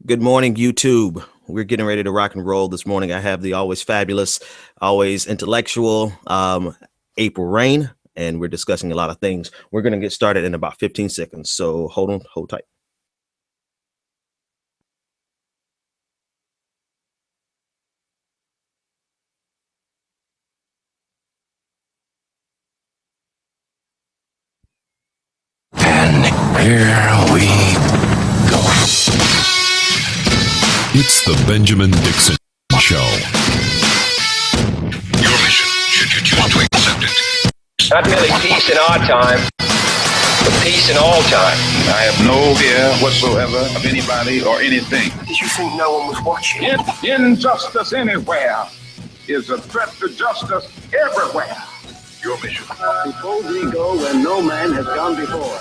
Good morning, YouTube. We're getting ready to rock and roll this morning. I have the always fabulous, always intellectual April Rain, and we're discussing a lot of things. We're going to get started in about 15 seconds, so hold tight. And here we go. It's the Benjamin Dixon Show. Your mission, should you choose to accept it. Not merely peace in our time, but peace in all time. I have no fear whatsoever of anybody or anything. Did you think no one was watching? Injustice anywhere is a threat to justice everywhere. Your mission. Suppose we go where no man has gone before.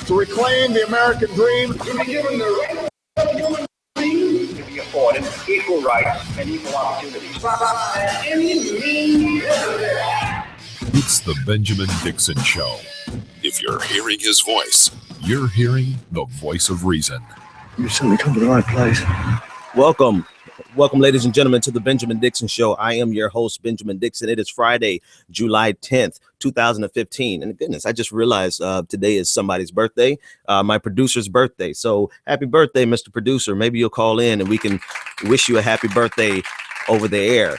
To reclaim the American dream, To be given the right of human beings to be afforded equal rights and equal opportunities. By any means necessary. It's the Benjamin Dixon Show. If you're hearing his voice, you're hearing the voice of reason. You certainly come to the right place. Welcome, ladies and gentlemen, to the Benjamin Dixon Show. I am your host, Benjamin Dixon. It is Friday, July 10th, 2015. And goodness, I just realized today is somebody's birthday, my producer's birthday. So happy birthday, Mr. Producer. Maybe you'll call in and we can wish you a happy birthday over the air.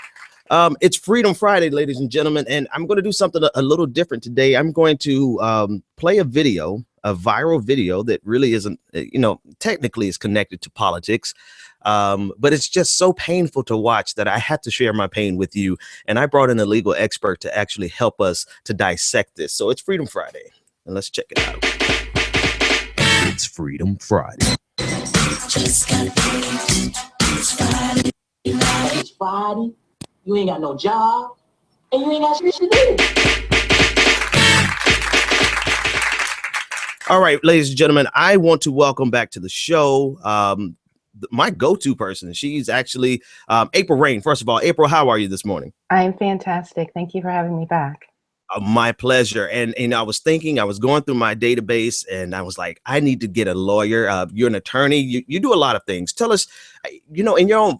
It's Freedom Friday, ladies and gentlemen, and I'm going to do something a little different today. I'm going to play a viral video that really isn't, technically is connected to politics. But it's just so painful to watch that I had to share my pain with you. And I brought in a legal expert to actually help us to dissect this. So it's Freedom Friday, and let's check it out. It's Freedom Friday. It's Friday. You ain't got no job, and you ain't got shit to do. All right, ladies and gentlemen, I want to welcome back to the show my go-to person. She's actually April Rain. First of all, April, how are you this morning? I'm fantastic. Thank you for having me back. My pleasure. And I was going through my database and I was like, I need to get a lawyer. You're an attorney. You do a lot of things. Tell us,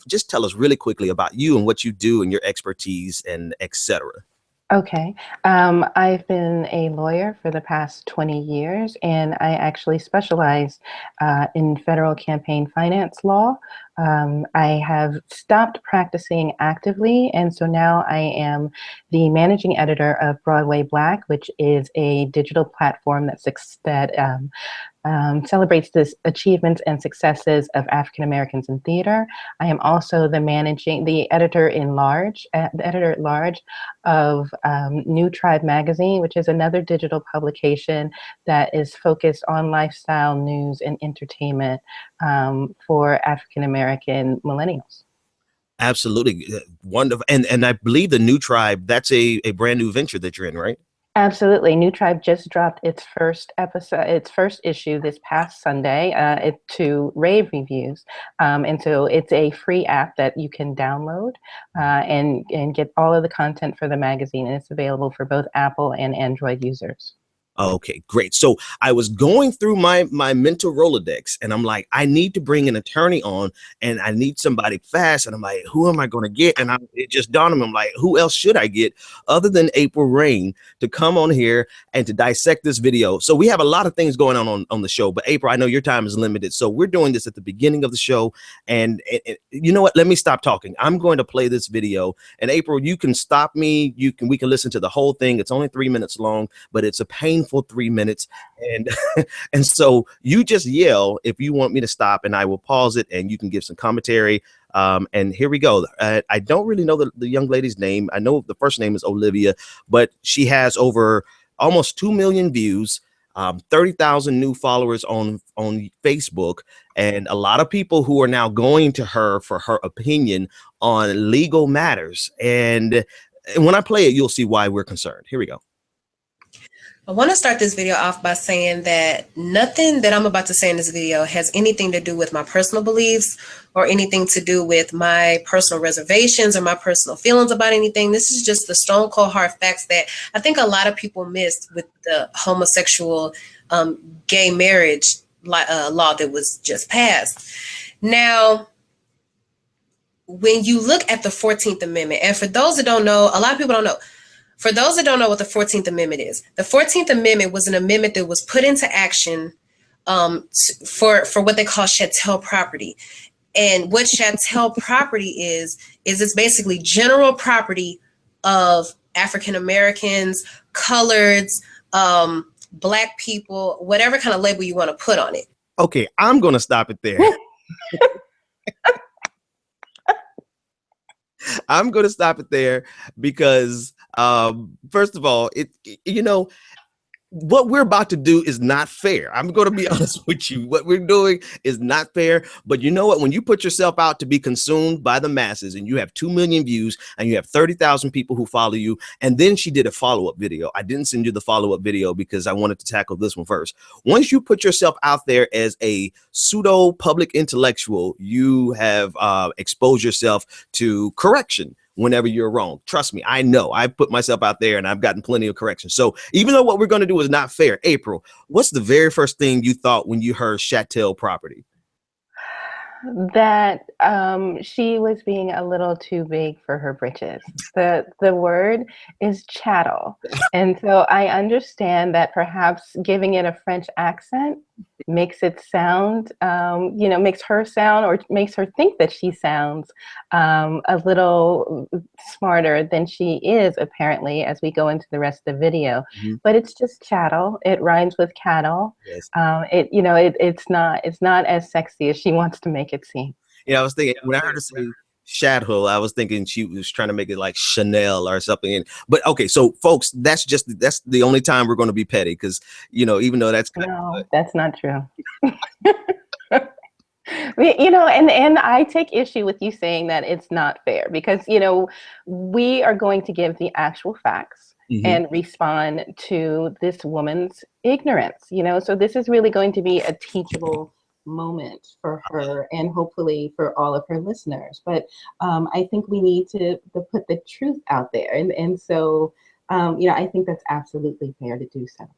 just tell us really quickly about you and what you do and your expertise and etc. Okay. I've been a lawyer for the past 20 years, and I actually specialize in federal campaign finance law. I have stopped practicing actively, and so now I am the managing editor of Broadway Black, which is a digital platform that celebrates the achievements and successes of African Americans in theater. I am also the editor at large of New Tribe magazine, which is another digital publication that is focused on lifestyle news and entertainment for African American millennials. Absolutely wonderful. And I believe the New Tribe, that's a brand new venture that you're in, right? Absolutely. New Tribe just dropped its first issue this past Sunday to rave reviews. And so it's a free app that you can download and get all of the content for the magazine. And it's available for both Apple and Android users. Okay, great. So I was going through my mental Rolodex and I'm like, I need to bring an attorney on and I need somebody fast. And I'm like, who am I going to get? And it just dawned on me, I'm like, who else should I get other than April Rain to come on here and to dissect this video? So we have a lot of things going on the show, but April, I know your time is limited. So we're doing this at the beginning of the show. And you know what? Let me stop talking. I'm going to play this video and April, you can stop me. We can listen to the whole thing. It's only 3 minutes long, but it's a painful 3 minutes. And so you just yell if you want me to stop and I will pause it and you can give some commentary. And here we go. I don't really know the young lady's name. I know the first name is Olivia, but she has over almost 2 million views, 30,000 new followers on Facebook, and a lot of people who are now going to her for her opinion on legal matters. And when I play it, you'll see why we're concerned. Here we go. I want to start this video off by saying that nothing that I'm about to say in this video has anything to do with my personal beliefs or anything to do with my personal reservations or my personal feelings about anything. This is just the stone cold hard facts that I think a lot of people missed with the homosexual gay marriage law that was just passed. Now, when you look at the 14th Amendment, and for those that don't know, a lot of people don't know. For those that don't know what the 14th Amendment is, the 14th Amendment was an amendment that was put into action for what they call chattel property. And what chattel property is it's basically general property of African Americans, coloreds, Black people, whatever kind of label you want to put on it. Okay, I'm going to stop it there. I'm going to stop it there because, first of all, what we're about to do is not fair. I'm going to be honest with you. What we're doing is not fair. But you know what? When you put yourself out to be consumed by the masses and you have 2 million views and you have 30,000 people who follow you, and then she did a follow-up video. I didn't send you the follow-up video because I wanted to tackle this one first. Once you put yourself out there as a pseudo public intellectual, you have exposed yourself to correction whenever you're wrong. Trust me, I know. I've put myself out there and I've gotten plenty of corrections. So even though what we're going to do is not fair, April, what's the very first thing you thought when you heard chattel property? That she was being a little too big for her britches. The word is chattel. And so I understand that perhaps giving it a French accent makes it sound, makes her sound or makes her think that she sounds a little smarter than she is, apparently, as we go into the rest of the video. Mm-hmm. But it's just chattel. It rhymes with cattle. Yes. It's not as sexy as she wants to make it seem. Yeah, I was thinking when I heard her say chattel, I was thinking she was trying to make it like Chanel or something. But okay, so folks, that's the only time we're going to be petty because even though that's that's not true. And I take issue with you saying that it's not fair because we are going to give the actual facts. Mm-hmm. And respond to this woman's ignorance. So this is really going to be a teachable moment for her and hopefully for all of her listeners. But I think we need to put the truth out there. And so, I think that's absolutely fair to do so.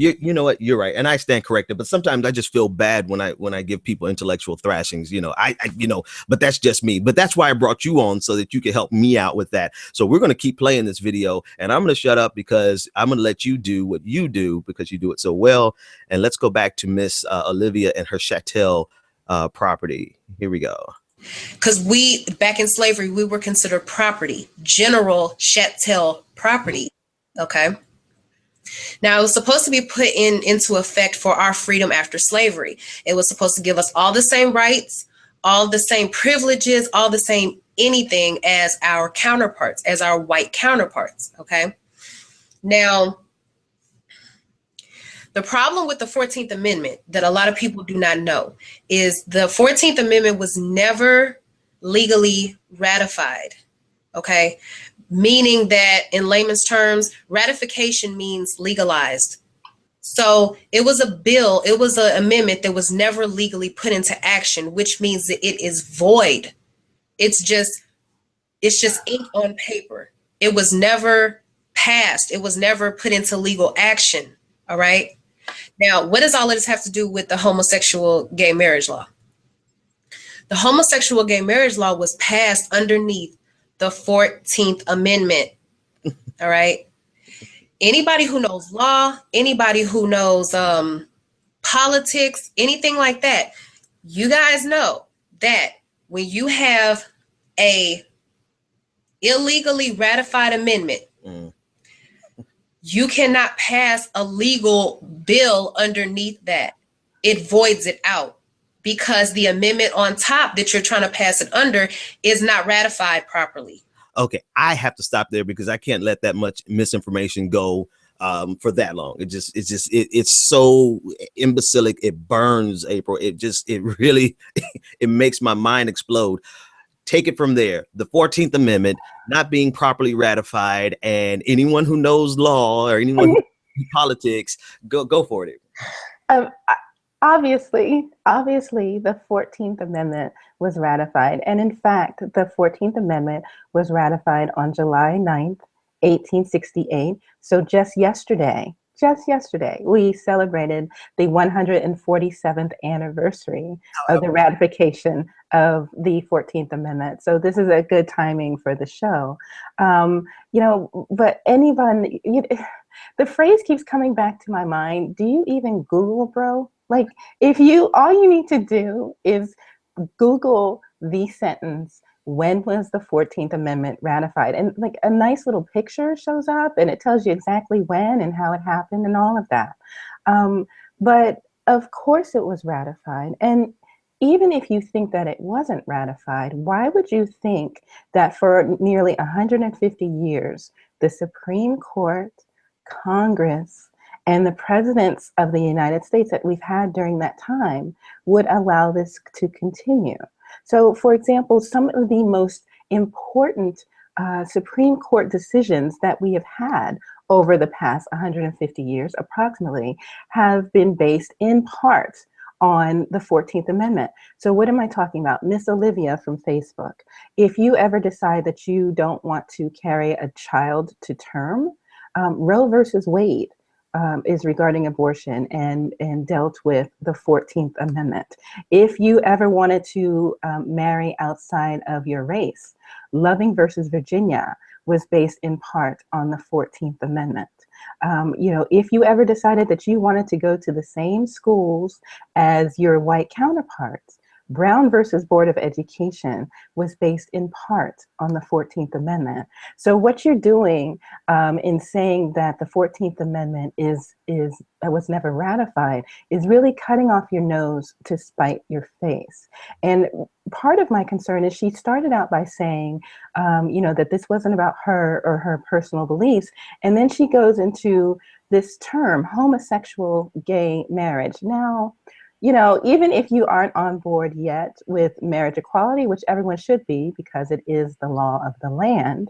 You know what? You're right. And I stand corrected. But sometimes I just feel bad when I give people intellectual thrashings, but that's just me. But that's why I brought you on so that you can help me out with that. So we're going to keep playing this video and I'm going to shut up because I'm going to let you do what you do because you do it so well. And let's go back to Miss Olivia and her chattel property. Here we go. Because back in slavery, we were considered property, general chattel property. Okay. Now, it was supposed to be put into effect for our freedom after slavery. It was supposed to give us all the same rights, all the same privileges, all the same anything as our counterparts, as our white counterparts. Okay. Now, the problem with the 14th Amendment that a lot of people do not know is the 14th Amendment was never legally ratified. Okay. Meaning that in layman's terms, ratification means legalized. So it was a bill, it was an amendment that was never legally put into action, which means that it is void. It's just ink on paper. It was never passed. It was never put into legal action. All right. Now, what does all of this have to do with the homosexual gay marriage law? The homosexual gay marriage law was passed underneath the 14th Amendment. All right. Anybody who knows law, anybody who knows politics, anything like that, you guys know that when you have a illegally ratified amendment, you cannot pass a legal bill underneath that. It voids it out. Because the amendment on top that you're trying to pass it under is not ratified properly. Okay, I have to stop there because I can't let that much misinformation go for that long. It's so imbecilic. It burns, April. It really it makes my mind explode. Take it from there. The 14th Amendment not being properly ratified, and anyone who knows law or anyone who knows politics, go for it. Obviously, the 14th Amendment was ratified. And in fact, the 14th Amendment was ratified on July 9th, 1868. So just yesterday, just yesterday, we celebrated the 147th anniversary of the ratification of the 14th Amendment. So this is a good timing for the show. But anyone, the phrase keeps coming back to my mind. Do you even Google, bro? Like, all you need to do is Google the sentence, when was the 14th Amendment ratified? And like a nice little picture shows up and it tells you exactly when and how it happened and all of that. But of course it was ratified. And even if you think that it wasn't ratified, why would you think that for nearly 150 years, the Supreme Court, Congress, and the presidents of the United States that we've had during that time would allow this to continue? So, for example, some of the most important Supreme Court decisions that we have had over the past 150 years, approximately, have been based in part on the 14th Amendment. So what am I talking about? Miss Olivia from Facebook. If you ever decide that you don't want to carry a child to term, Roe versus Wade is regarding abortion and dealt with the 14th Amendment. If you ever wanted to marry outside of your race, Loving versus Virginia was based in part on the 14th Amendment. If you ever decided that you wanted to go to the same schools as your white counterparts, Brown versus Board of Education was based in part on the 14th Amendment. So what you're doing in saying that the 14th Amendment was never ratified is really cutting off your nose to spite your face. And part of my concern is she started out by saying, that this wasn't about her or her personal beliefs. And then she goes into this term, homosexual gay marriage. Now, even if you aren't on board yet with marriage equality, which everyone should be because it is the law of the land,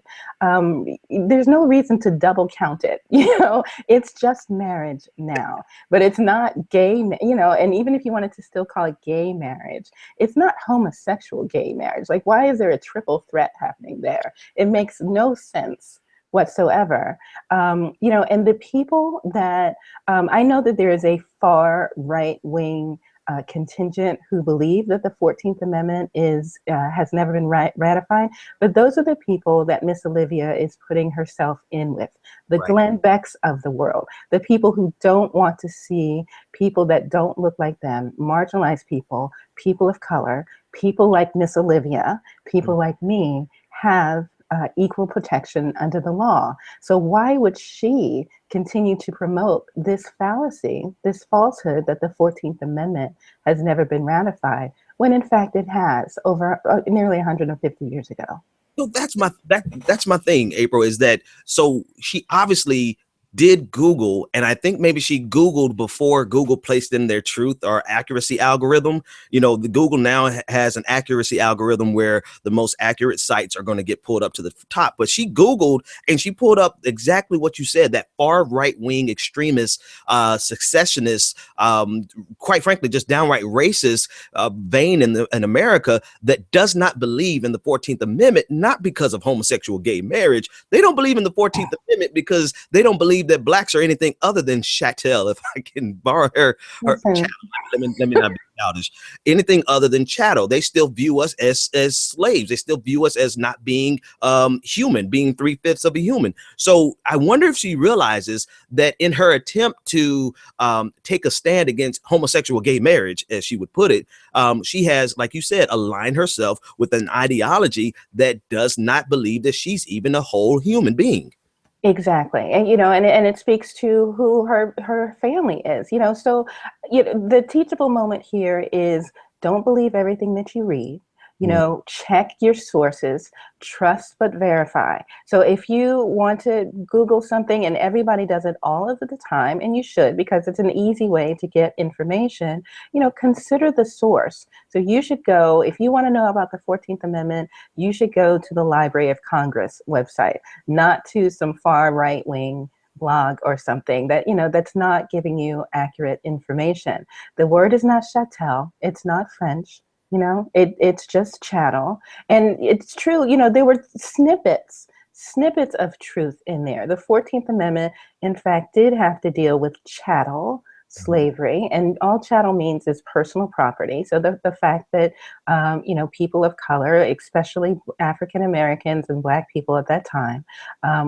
there's no reason to double count it. It's just marriage now, but it's not gay, and even if you wanted to still call it gay marriage, it's not homosexual gay marriage. Like, why is there a triple threat happening there? It makes no sense whatsoever. And the people that, I know that there is a far right wing contingent who believe that the 14th Amendment has never been ratified, but those are the people that Miss Olivia is putting herself in with, the Glenn Becks of the world, the people who don't want to see people that don't look like them, marginalized people, people of color, people like Miss Olivia, people like me have equal protection under the law. So why would she continue to promote this fallacy, this falsehood that the 14th Amendment has never been ratified, when in fact it has over nearly 150 years ago? So that's my thing, April, is that so she obviously did Google, and I think maybe she Googled before Google placed in their truth or accuracy algorithm. The Google now has an accuracy algorithm where the most accurate sites are going to get pulled up to the top. But she Googled and she pulled up exactly what you said, that far right-wing extremist, secessionist, quite frankly, just downright racist vein in America that does not believe in the 14th Amendment, not because of homosexual gay marriage. They don't believe in the 14th Amendment because they don't believe that blacks are anything other than chattel. If I can borrow her chattel, let me not be childish. Anything other than chattel. They still view us as slaves. They still view us as not being human, being 3/5 of a human. So I wonder if she realizes that in her attempt to take a stand against homosexual gay marriage, as she would put it, she has, like you said, aligned herself with an ideology that does not believe that she's even a whole human being. Exactly. And, and it speaks to who her family is, so, the teachable moment here is don't believe everything that you read. Check your sources, trust but verify. So if you want to Google something, and everybody does it all of the time, and you should, because it's an easy way to get information, consider the source. So you should go, if you want to know about the 14th Amendment, you should go to the Library of Congress website, not to some far right wing blog or something that, that's not giving you accurate information. The word is not chattel, it's not French. It's just chattel. And it's true, there were snippets snippets of truth in there. The 14th Amendment, in fact, did have to deal with chattel slavery, and all chattel means is personal property. So the fact that people of color, especially African Americans and Black people at that time,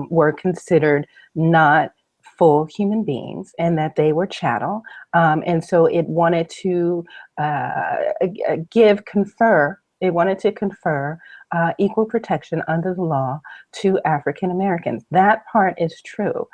were considered not full human beings, and that they were chattel. And so it wanted to confer equal protection under the law to African Americans. That part is true.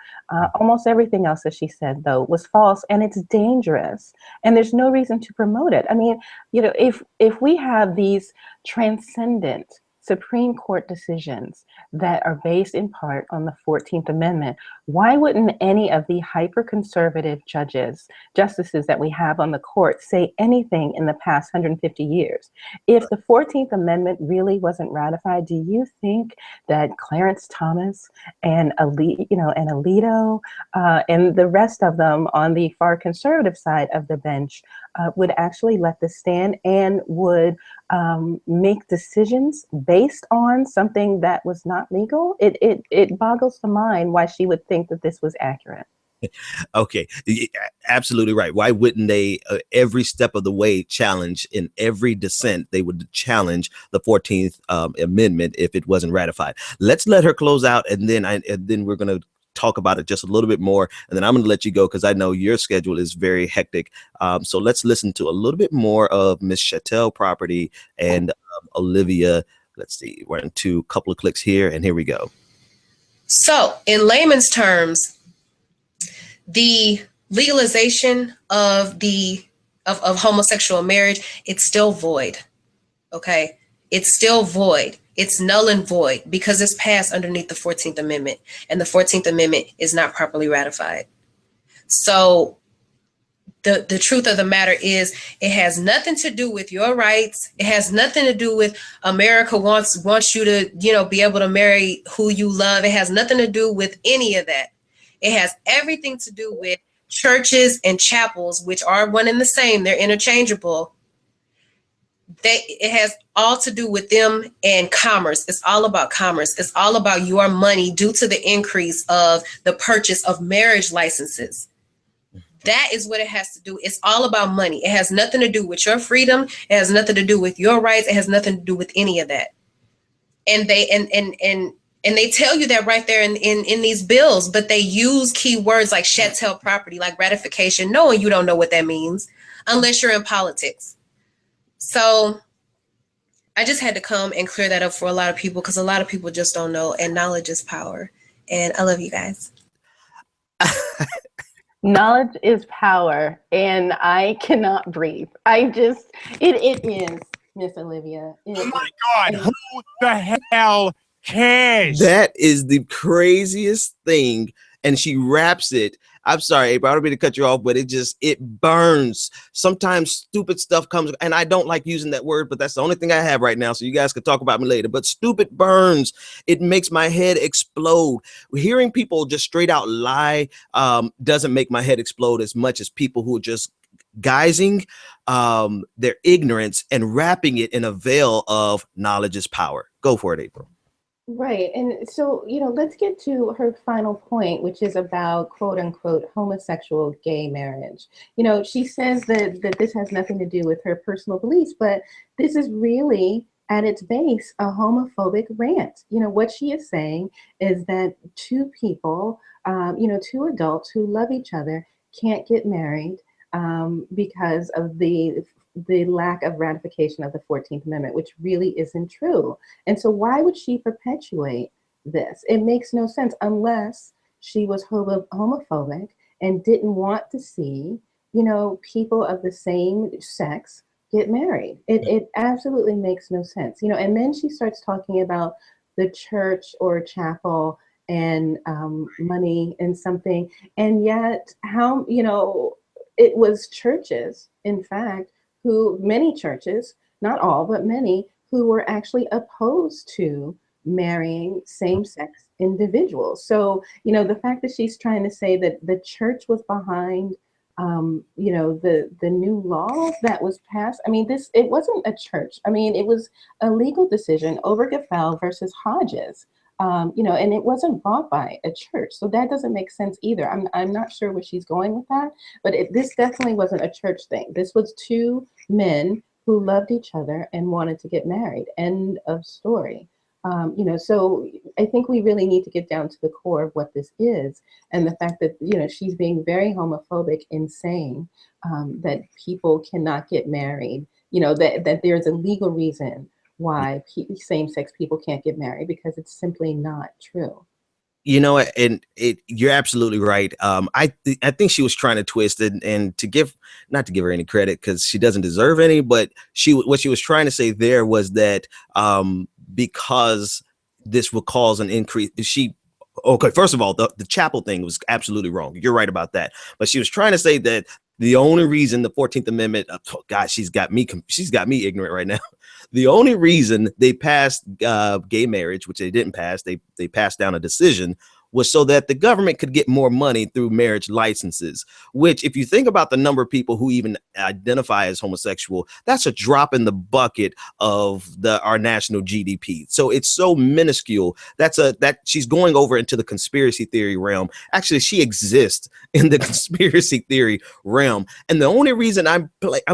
Almost everything else that she said, though, was false, and it's dangerous. And there's no reason to promote it. I mean, if we have these transcendent Supreme Court decisions that are based in part on the 14th Amendment, why wouldn't any of the hyper-conservative justices that we have on the court say anything in the past 150 years? If the 14th Amendment really wasn't ratified, do you think that Clarence Thomas and Alito and the rest of them on the far conservative side of the bench would actually let this stand and would make decisions based on something that was not legal? It boggles the mind why she would think that this was accurate. Okay, absolutely right. Why wouldn't they every step of the way challenge, in every dissent they would challenge the 14th Amendment if it wasn't ratified? Let's let her close out, and then we're going to talk about it just a little bit more, and then I'm going to let you go because I know your schedule is very hectic. So let's listen to a little bit more of Miss Chattel Property and Olivia. Let's see, we're into a couple of clicks here, and here we go. So in layman's terms, the legalization of homosexual marriage, it's still void. Okay, it's still void. It's null and void because it's passed underneath the 14th Amendment, and the 14th Amendment is not properly ratified. So the truth of the matter is, it has nothing to do with your rights. It has nothing to do with America wants you to, be able to marry who you love. It has nothing to do with any of that. It has everything to do with churches and chapels, which are one and the same. They're interchangeable. It has all to do with them and commerce. It's all about commerce. It's all about your money due to the increase of the purchase of marriage licenses. That is what it has to do. It's all about money. It has nothing to do with your freedom. It has nothing to do with your rights. It has nothing to do with any of that. And they tell you that right there in these bills, but they use key words like chattel property, like ratification, knowing you don't know what that means unless you're in politics. So I just had to come and clear that up for a lot of people because a lot of people just don't know, and knowledge is power. And I love you guys. Knowledge is power, and I cannot breathe. It is, Miss Olivia. Oh my God, who the hell cares? That is the craziest thing. And she wraps it. I'm sorry, April, I don't mean to cut you off, but it burns. Sometimes stupid stuff comes, and I don't like using that word, but that's the only thing I have right now. So you guys can talk about me later. But stupid burns. It makes my head explode. Hearing people just straight out lie doesn't make my head explode as much as people who are just guising their ignorance and wrapping it in a veil of knowledge is power. Go for it, April. Right. And so, let's get to her final point, which is about quote unquote homosexual gay marriage. She says that this has nothing to do with her personal beliefs, but this is really at its base a homophobic rant. What she is saying is that two people, two adults who love each other can't get married because of the lack of ratification of the 14th Amendment, which really isn't true. And so why would she perpetuate this? It makes no sense unless she was homophobic and didn't want to see, people of the same sex get married. It absolutely makes no sense. And then she starts talking about the church or chapel and money and something. And yet how, it was churches, in fact, many churches, not all, but many, who were actually opposed to marrying same-sex individuals. So, the fact that she's trying to say that the church was behind, the new law that was passed. It wasn't a church. It was a legal decision, Obergefell versus Hodges. and it wasn't brought by a church. So that doesn't make sense either. I'm not sure where she's going with that, but this definitely wasn't a church thing. This was two men who loved each other and wanted to get married. End of story. So I think we really need to get down to the core of what this is, and the fact that, she's being very homophobic in saying that people cannot get married, that there's a legal reason why same-sex people can't get married, because it's simply not true. You're absolutely right. I think she was trying to twist it, and not to give her any credit because she doesn't deserve any, but what she was trying to say there was that because this will cause an increase. Okay, first of all, the chapel thing was absolutely wrong. You're right about that. But she was trying to say that the only reason the 14th Amendment, oh God, she's got me ignorant right now. The only reason they passed gay marriage, which they didn't pass, they passed down a decision, was so that the government could get more money through marriage licenses, which, if you think about the number of people who even identify as homosexual, that's a drop in the bucket of our national GDP. So it's so minuscule. That she's going over into the conspiracy theory realm. Actually, she exists in the conspiracy theory realm. And the only reason I'm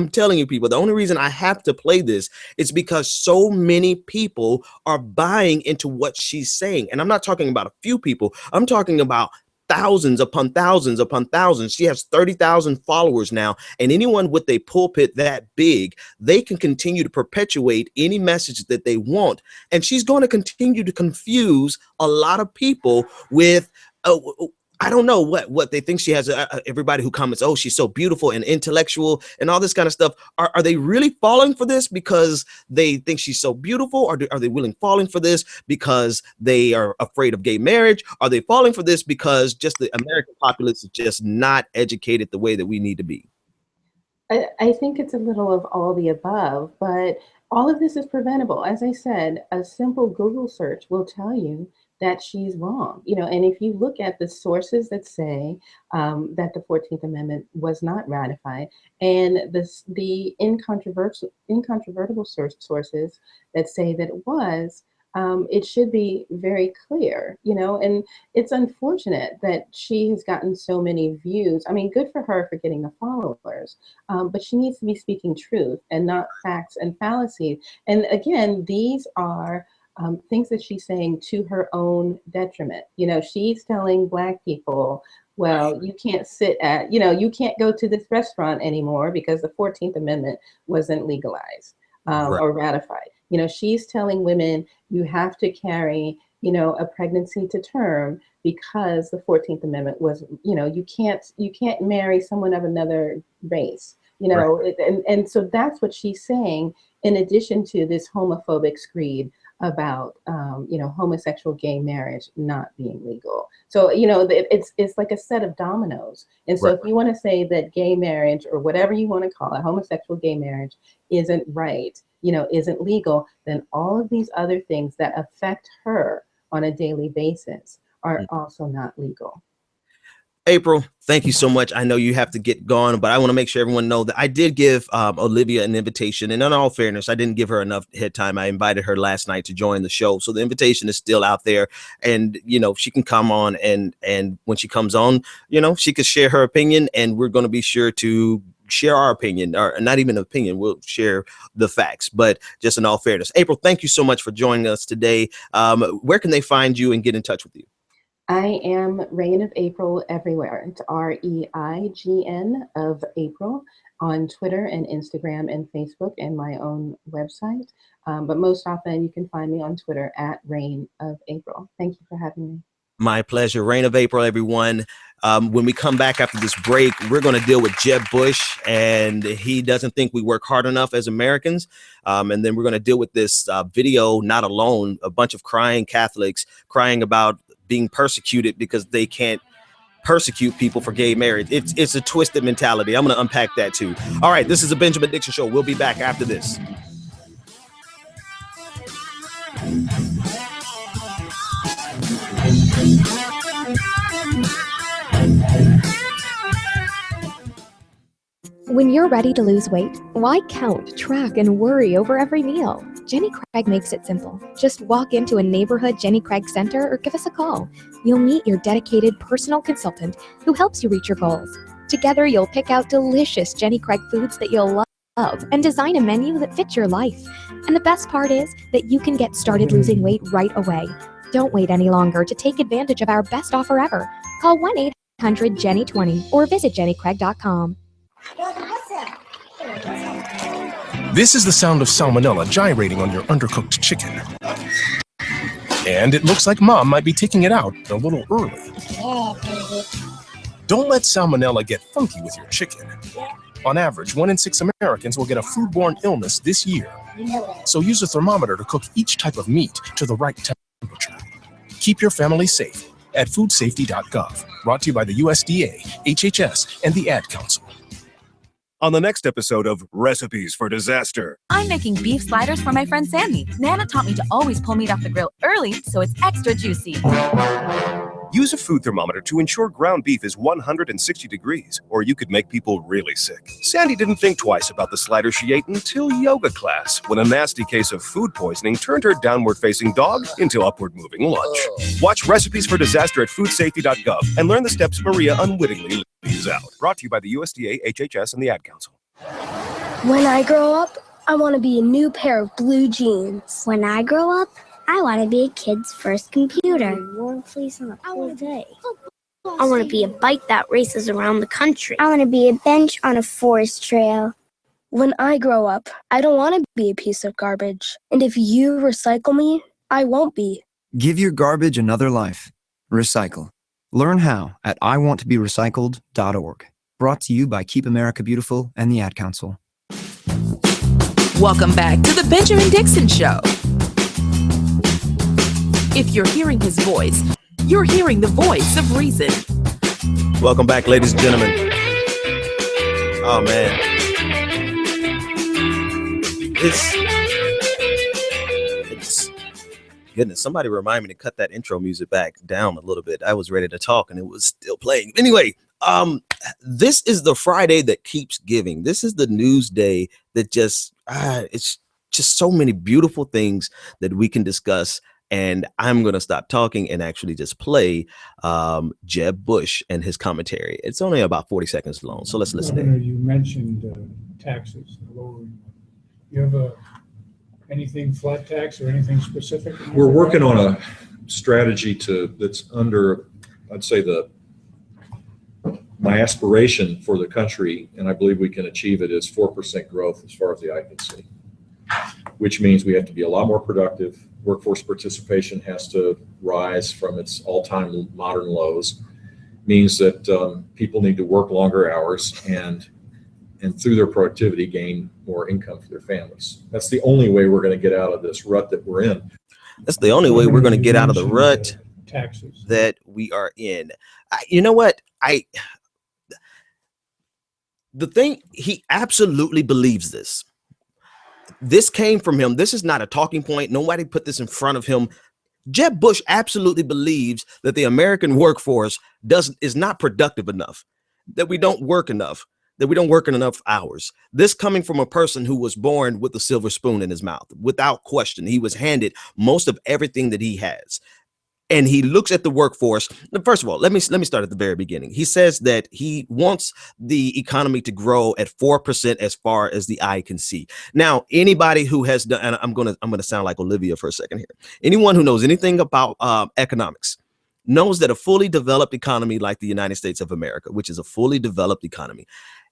telling you people, the only reason I have to play this is because so many people are buying into what she's saying. And I'm not talking about a few people. I'm talking about thousands upon thousands upon thousands. She has 30,000 followers now, and anyone with a pulpit that big, they can continue to perpetuate any message that they want. And she's going to continue to confuse a lot of people with I don't know what they think she has. Everybody who comments, oh, she's so beautiful and intellectual and all this kind of stuff. Are they really falling for this because they think she's so beautiful? Or are they falling for this because they are afraid of gay marriage? Are they falling for this because just the American populace is just not educated the way that we need to be? I think it's a little of all the above, but all of this is preventable. As I said, a simple Google search will tell you that she's wrong, and if you look at the sources that say that the 14th Amendment was not ratified, and the incontrovertible sources that say that it was, it should be very clear, and it's unfortunate that she has gotten so many views. I mean, good for her for getting the followers, but she needs to be speaking truth and not facts and fallacies. And again, these are things that she's saying to her own detriment. She's telling Black people, well, you can't you can't go to this restaurant anymore because the 14th Amendment wasn't legalized or ratified. She's telling women you have to carry, a pregnancy to term because the 14th Amendment was, you can't marry someone of another race, and so that's what she's saying, in addition to this homophobic screed about homosexual gay marriage not being legal. So it's like a set of dominoes. And so if you want to say that gay marriage, or whatever you want to call it, homosexual gay marriage isn't right, isn't legal, then all of these other things that affect her on a daily basis are also not legal. April, thank you so much. I know you have to get gone, but I want to make sure everyone know that I did give Olivia an invitation. And in all fairness, I didn't give her enough head time. I invited her last night to join the show. So the invitation is still out there. And, she can come on, and when she comes on, she could share her opinion, and we're going to be sure to share our opinion, or not even an opinion. We'll share the facts, but just in all fairness. April, thank you so much for joining us today. Where can they find you and get in touch with you? I am Reign of April everywhere. It's REIGN of April on Twitter and Instagram and Facebook and my own website. But most often you can find me on Twitter at Reign of April. Thank you for having me. My pleasure. Reign of April, everyone. When we come back after this break, we're going to deal with Jeb Bush, and he doesn't think we work hard enough as Americans. And then we're going to deal with this video, Not Alone, a bunch of crying Catholics crying about being persecuted because they can't persecute people for gay marriage. It's a twisted mentality. I'm going to unpack that too. All right, this is a Benjamin Dixon Show. We'll be back after this. When you're ready to lose weight, why count, track, and worry over every meal? Jenny Craig makes it simple. Just walk into a neighborhood Jenny Craig center or give us a call. You'll meet your dedicated personal consultant who helps you reach your goals. Together, you'll pick out delicious Jenny Craig foods that you'll love and design a menu that fits your life. And the best part is that you can get started losing weight right away. Don't wait any longer to take advantage of our best offer ever. Call 1-800-JENNY20 or visit jennycraig.com. This is the sound of salmonella gyrating on your undercooked chicken. And it looks like Mom might be taking it out a little early. Don't let salmonella get funky with your chicken. On average, 1 in 6 Americans will get a foodborne illness this year. So use a thermometer to cook each type of meat to the right temperature. Keep your family safe at foodsafety.gov. Brought to you by the USDA, HHS, and the Ad Council. On the next episode of Recipes for Disaster. I'm making beef sliders for my friend Sandy. Nana taught me to always pull meat off the grill early so it's extra juicy. Use a food thermometer to ensure ground beef is 160 degrees, or you could make people really sick. Sandy didn't think twice about the slider she ate until yoga class, when a nasty case of food poisoning turned her downward-facing dog into upward-moving lunch. Watch Recipes for Disaster at foodsafety.gov and learn the steps Maria unwittingly leaves out. Brought to you by the USDA, HHS, and the Ad Council. When I grow up, I want to be a new pair of blue jeans. When I grow up, I want to be a kid's first computer. Warm fleece on a cool day. I want to be a bike that races around the country. I want to be a bench on a forest trail. When I grow up, I don't want to be a piece of garbage. And if you recycle me, I won't be. Give your garbage another life. Recycle. Learn how at iwanttoberecycled.org. Brought to you by Keep America Beautiful and the Ad Council. Welcome back to the Benjamin Dixon Show. If you're hearing his voice, you're hearing the voice of reason. Welcome back, ladies and gentlemen. Oh, man. Goodness, somebody remind me to cut that intro music back down a little bit. I was ready to talk and it was still playing. Anyway, this is the Friday that keeps giving. This is the news day that it's just so many beautiful things that we can discuss. And I'm going to stop talking and actually just play Jeb Bush and his commentary. It's only about 40 seconds long. So let's listen Governor, in. you mentioned taxes, lowering. You have anything flat tax or anything specific? We're working on a strategy that's under, I'd say, my aspiration for the country, and I believe we can achieve it, is 4% growth as far as the eye can see, which means we have to be a lot more productive. Workforce participation has to rise from its all-time modern lows. Means that people need to work longer hours and through their productivity gain more income for their families. That's the only way we're going to get out of this rut that we're in. That's the only way we're going to get out of the rut taxes that we are in. You know what? The thing, he absolutely believes this. This came from him. This is not a talking point. Nobody put this in front of him. Jeb Bush absolutely believes that the American workforce is not productive enough, that we don't work enough, that we don't work in enough hours. This coming from a person who was born with a silver spoon in his mouth. Without question, he was handed most of everything that he has. And he looks at the workforce. First of all, let me start at the very beginning. He says that he wants the economy to grow at 4% as far as the eye can see. Now, anybody who has done, and I'm gonna sound like Olivia for a second here. Anyone who knows anything about economics knows that a fully developed economy like the United States of America, which is a fully developed economy,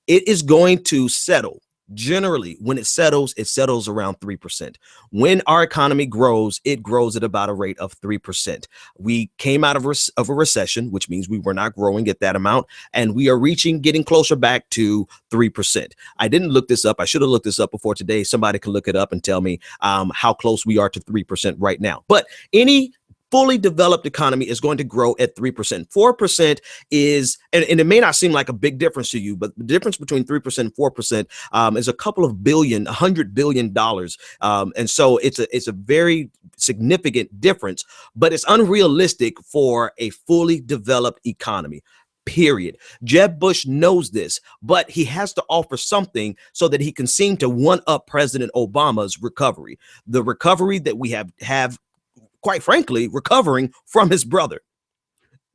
it is going to settle. Generally, when it settles around 3%. When our economy grows, it grows at about a rate of 3%. We came out of a recession, which means we were not growing at that amount, and we are getting closer back to 3%. I didn't look this up. I should have looked this up before today. Somebody can look it up and tell me how close we are to 3% right now. But any fully developed economy is going to grow at 3%. 4% is, and it may not seem like a big difference to you, but the difference between 3% and 4% is a couple of $100 billion. And so it's a very significant difference, but it's unrealistic for a fully developed economy. period. Jeb Bush knows this, but he has to offer something so that he can seem to one-up President Obama's recovery, the recovery that we have quite frankly, recovering from his brother.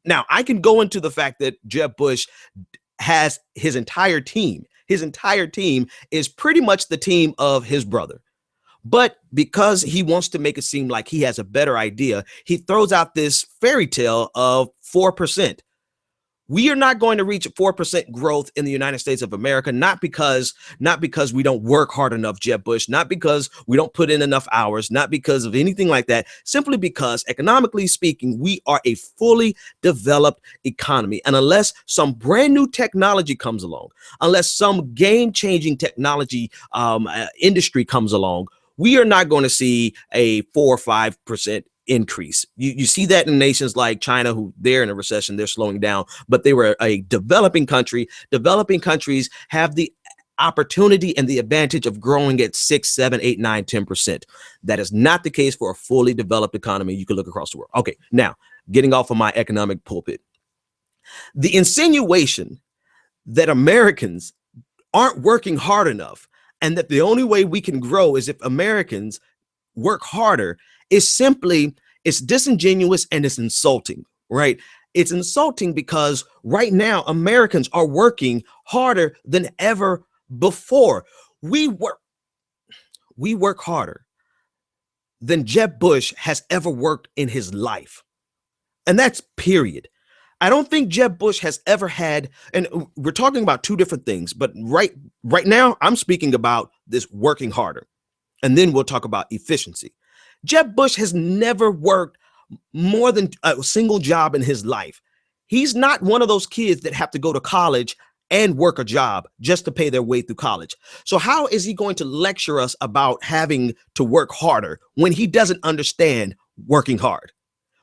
Now, I can go into the fact that Jeb Bush has his entire team. His entire team is pretty much the team of his brother. But because he wants to make it seem like he has a better idea, he throws out this fairy tale of 4%. We are not going to reach 4% growth in the United States of America, not because we don't work hard enough, Jeb Bush, not because we don't put in enough hours, not because of anything like that, simply because economically speaking, we are a fully developed economy. And unless some brand new technology comes along, unless some game-changing technology industry comes along, we are not going to see a 4 or 5% increase. You see that in nations like China, who they're in a recession, they're slowing down, but they were a developing country. Developing countries have the opportunity and the advantage of growing at 6, 7, 8, 9, 10%. That is not the case for a fully developed economy. You can look across the world. Okay, now getting off of my economic pulpit, the insinuation that Americans aren't working hard enough and that the only way we can grow is if Americans work harder is simply, it's disingenuous and it's insulting, right? It's insulting because right now Americans are working harder than ever before. We work harder than Jeb Bush has ever worked in his life. And that's period. I don't think Jeb Bush has ever had, and we're talking about two different things, but right now I'm speaking about this working harder. And then we'll talk about efficiency. Jeb Bush has never worked more than a single job in his life. He's not one of those kids that have to go to college and work a job just to pay their way through college. So how is he going to lecture us about having to work harder when he doesn't understand working hard?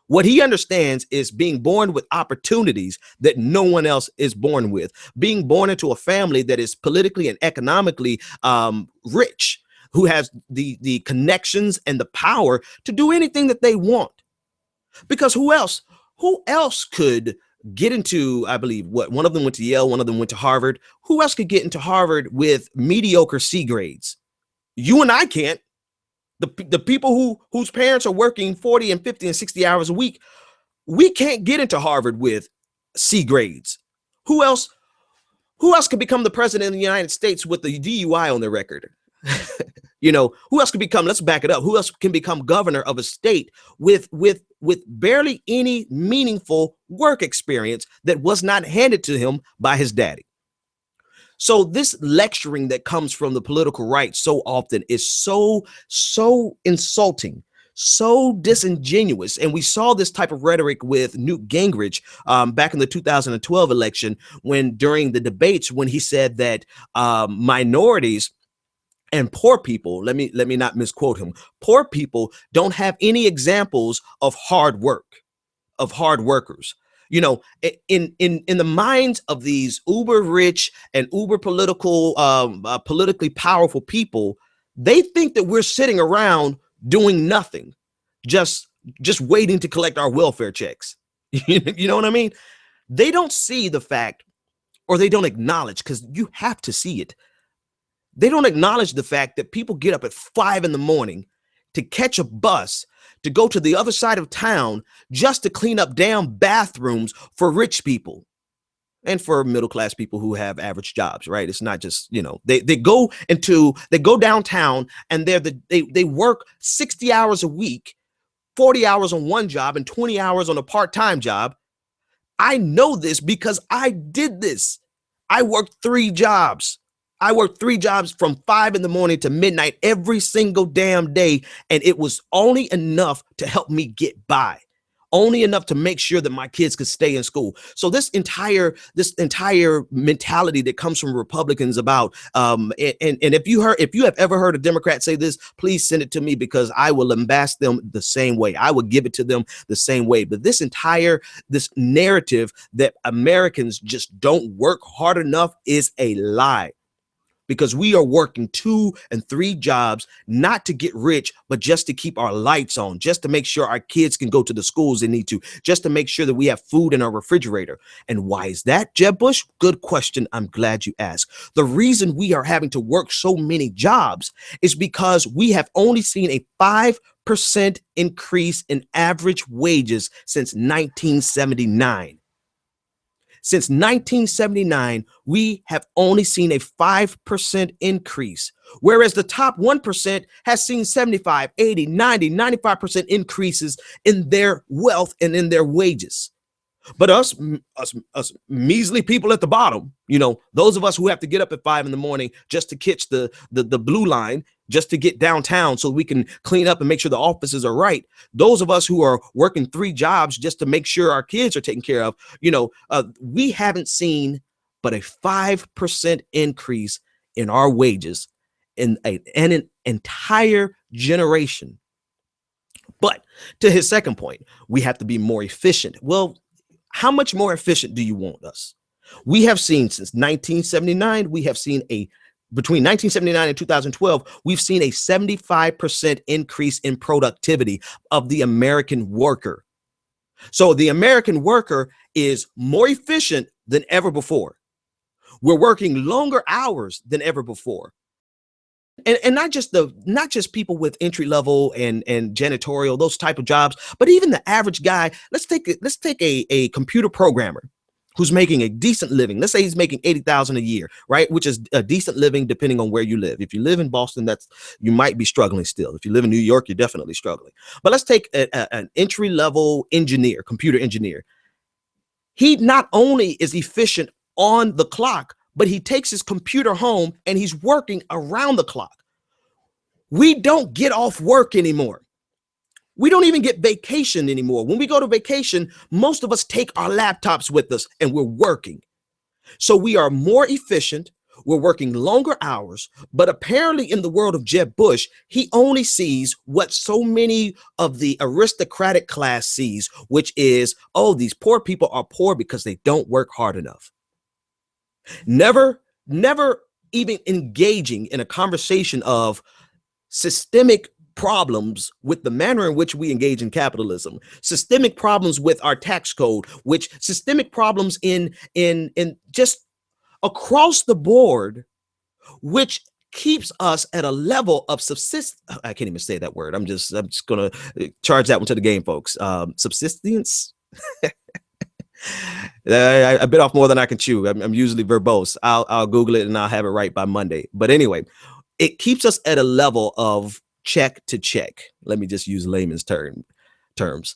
What he understands is being born with opportunities that no one else is born with, being born into a family that is politically and economically rich, who has the connections and the power to do anything that they want. Because who else could get into, I believe, one of them went to Yale, one of them went to Harvard. Who else could get into Harvard with mediocre C grades? You and I can't. The people whose parents are working 40 and 50 and 60 hours a week, we can't get into Harvard with C grades. Who else could become the president of the United States with the DUI on their record? You know, who else can become, let's back it up, who else can become governor of a state with barely any meaningful work experience that was not handed to him by his daddy? So this lecturing that comes from the political right so often is so insulting, so disingenuous. And we saw this type of rhetoric with Newt Gingrich back in the 2012 election, when during the debates, when he said that minorities and poor people, let me not misquote him, poor people don't have any examples of hard work, of hard workers. You know, in the minds of these uber rich and uber political, politically powerful people, they think that we're sitting around doing nothing, just waiting to collect our welfare checks. You know what I mean? They don't see the fact, or they don't acknowledge, because you have to see it. They don't acknowledge the fact that people get up at 5 a.m. to catch a bus to go to the other side of town just to clean up damn bathrooms for rich people and for middle-class people who have average jobs, right? It's not just, you know, they go downtown and they work 60 hours a week, 40 hours on one job and 20 hours on a part-time job. I know this because I did this. I worked 3 jobs. I worked 3 jobs from 5 a.m. to midnight every single damn day. And it was only enough to help me get by, only enough to make sure that my kids could stay in school. So this entire mentality that comes from Republicans about, and if you have ever heard a Democrat say this, please send it to me, because I will lambast them the same way. I will give it to them the same way. But this narrative that Americans just don't work hard enough is a lie. because we are working 2 and 3 jobs, not to get rich, but just to keep our lights on, just to make sure our kids can go to the schools they need to, just to make sure that we have food in our refrigerator. And why is that, Jeb Bush? Good question. I'm glad you asked. The reason we are having to work so many jobs is because we have only seen a 5% increase in average wages since 1979. Since 1979, we have only seen a 5% increase, whereas the top 1% has seen 75, 80, 90, 95% increases in their wealth and in their wages. But us measly people at the bottom, you know, those of us who have to get up at 5 in the morning just to catch the blue line, just to get downtown so we can clean up and make sure the offices are right. Those of us who are working 3 jobs just to make sure our kids are taken care of, you know, we haven't seen but a 5% increase in our wages in an entire generation. But to his second point, we have to be more efficient. Well, how much more efficient do you want us? We have seen since 1979, we have seen between 1979 and 2012, we've seen a 75% increase in productivity of the American worker. So the American worker is more efficient than ever before. We're working longer hours than ever before. And not just people with entry level and janitorial, those type of jobs, but even the average guy. Let's take a computer programmer who's making a decent living. Let's say he's making $80,000 a year, right? Which is a decent living depending on where you live. If you live in Boston, you might be struggling still. If you live in New York, you're definitely struggling. But let's take an entry level engineer, computer engineer. He not only is efficient on the clock, but he takes his computer home and he's working around the clock. We don't get off work anymore. We don't even get vacation anymore. When we go to vacation, most of us take our laptops with us and we're working. So we are more efficient. We're working longer hours, but apparently in the world of Jeb Bush, he only sees what so many of the aristocratic class sees, which is, oh, these poor people are poor because they don't work hard enough. Never even engaging in a conversation of systemic problems with the manner in which we engage in capitalism, systemic problems with our tax code, which systemic problems in just across the board, which keeps us at a level of I can't even say that word. I'm just gonna charge that one to the game, folks. Subsistence. I bit off more than I can chew. I'm usually verbose. I'll Google it and I'll have it right by Monday. But anyway, it keeps us at a level of check to check. Let me just use layman's terms.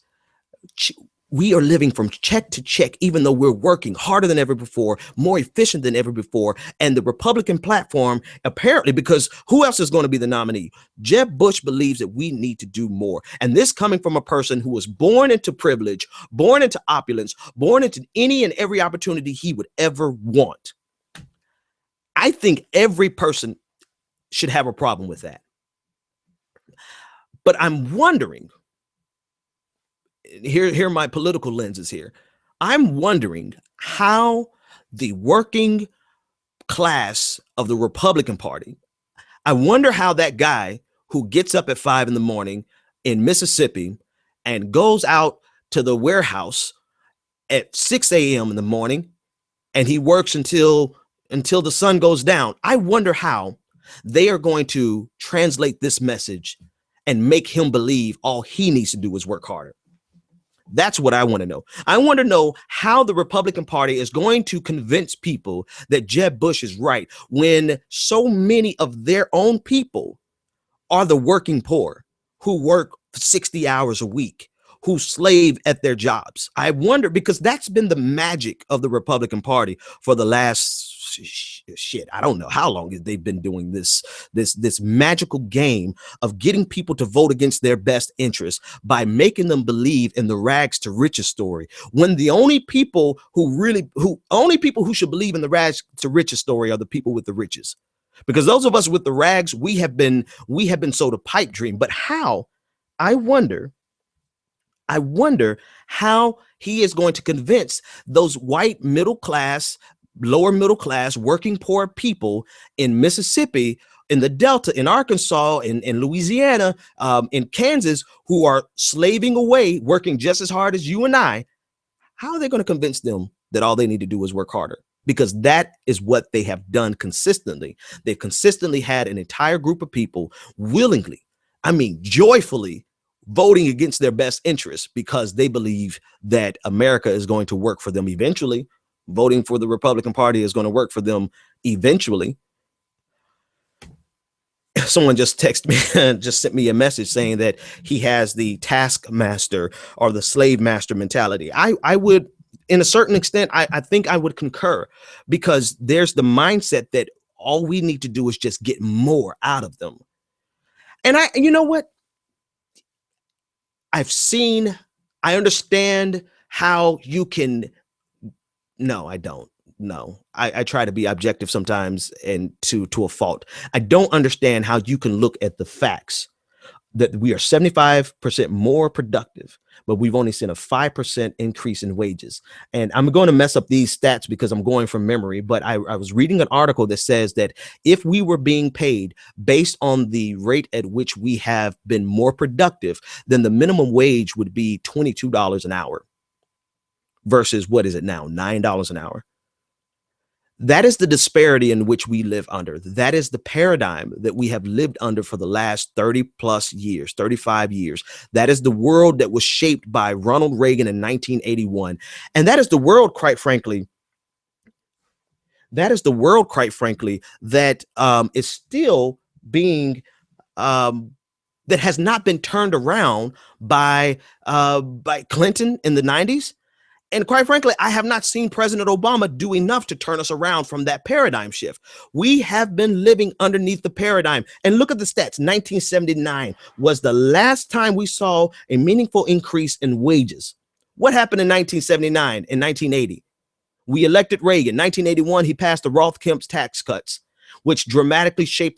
We are living from check to check, even though we're working harder than ever before, more efficient than ever before. And the Republican platform, apparently, because who else is going to be the nominee? Jeb Bush believes that we need to do more. And this coming from a person who was born into privilege, born into opulence, born into any and every opportunity he would ever want. I think every person should have a problem with that. But I'm wondering, here are my political lenses here. I'm wondering how the working class of the Republican Party, I wonder how that guy who gets up at 5 in the morning in Mississippi and goes out to the warehouse at 6 a.m. in the morning and he works until the sun goes down. I wonder how they are going to translate this message and make him believe all he needs to do is work harder. That's what I want to know. I want to know how the Republican Party is going to convince people that Jeb Bush is right when so many of their own people are the working poor who work 60 hours a week, who slave at their jobs. I wonder, because that's been the magic of the Republican Party for the last I don't know how long they've been doing this magical game of getting people to vote against their best interests by making them believe in the rags to riches story, when the only people who should believe in the rags to riches story are the people with the riches. Because those of us with the rags, we have been sold a pipe dream. But how? I wonder how he is going to convince those white middle class lower middle class, working poor people in Mississippi, in the Delta, in Arkansas, in Louisiana, in Kansas, who are slaving away, working just as hard as you and I. How are they going to convince them that all they need to do is work harder? Because that is what they have done consistently. They've consistently had an entire group of people willingly, I mean, joyfully voting against their best interests because they believe that America is going to work for them eventually. Voting for the Republican Party is going to work for them eventually. Someone just texted me, just sent me a message saying that he has the taskmaster or the slave master mentality. I would, in a certain extent, I think I would concur, because there's the mindset that all we need to do is just get more out of them. And you know what? I understand how you can. No, I don't. No, I try to be objective sometimes, and to a fault. I don't understand how you can look at the facts that we are 75% more productive, but we've only seen a 5% increase in wages. And I'm going to mess up these stats because I'm going from memory, but I was reading an article that says that if we were being paid based on the rate at which we have been more productive, then the minimum wage would be $22 an hour versus, what is it now, $9 an hour. That is the disparity in which we live under. That is the paradigm that we have lived under for the last 30 plus years, 35 years. That is the world that was shaped by Ronald Reagan in 1981. And that is the world, quite frankly, that is still being, that has not been turned around by Clinton in the 90s. And quite frankly, I have not seen President Obama do enough to turn us around from that paradigm shift. We have been living underneath the paradigm. And look at the stats. 1979 was the last time we saw a meaningful increase in wages. What happened in 1979 and 1980? We elected Reagan. 1981, he passed the Roth-Kemp's tax cuts, which dramatically reshaped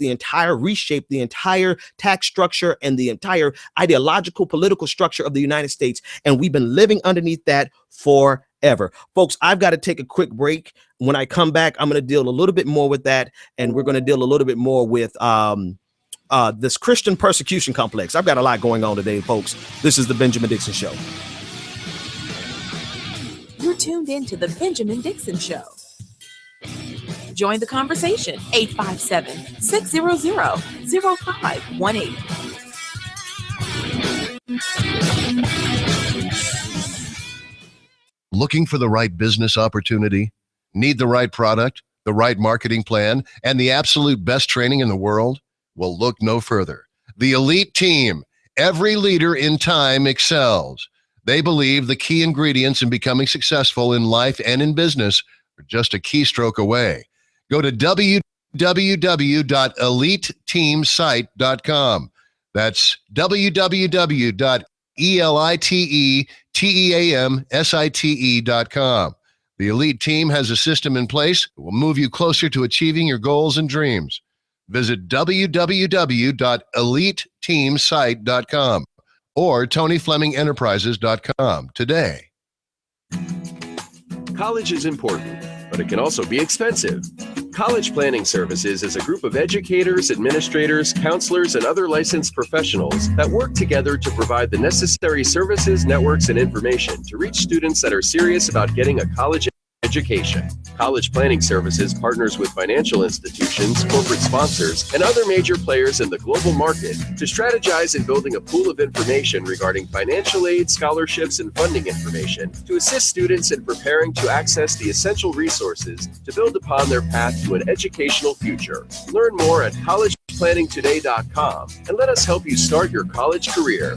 the entire tax structure and the entire ideological political structure of the United States. And we've been living underneath that forever. Folks, I've got to take a quick break. When I come back, I'm going to deal a little bit more with that. And we're going to deal a little bit more with this Christian persecution complex. I've got a lot going on today, folks. This is the Benjamin Dixon Show. You're tuned in to the Benjamin Dixon Show. Join the conversation, 857-600-0518. Looking for the right business opportunity? Need the right product, the right marketing plan, and the absolute best training in the world? Well, look no further. The Elite Team. Every leader in time excels. They believe the key ingredients in becoming successful in life and in business are just a keystroke away. Go to www.eliteteamsite.com. That's www.eliteteamsite.com. The Elite Team has a system in place that will move you closer to achieving your goals and dreams. Visit www.eliteteamsite.com or TonyFlemingEnterprises.com today. College is important, but it can also be expensive. College Planning Services is a group of educators, administrators, counselors, and other licensed professionals that work together to provide the necessary services, networks, and information to reach students that are serious about getting a college education. College Planning Services partners with financial institutions, corporate sponsors, and other major players in the global market to strategize in building a pool of information regarding financial aid, scholarships, and funding information to assist students in preparing to access the essential resources to build upon their path to an educational future. Learn more at collegeplanningtoday.com and let us help you start your college career.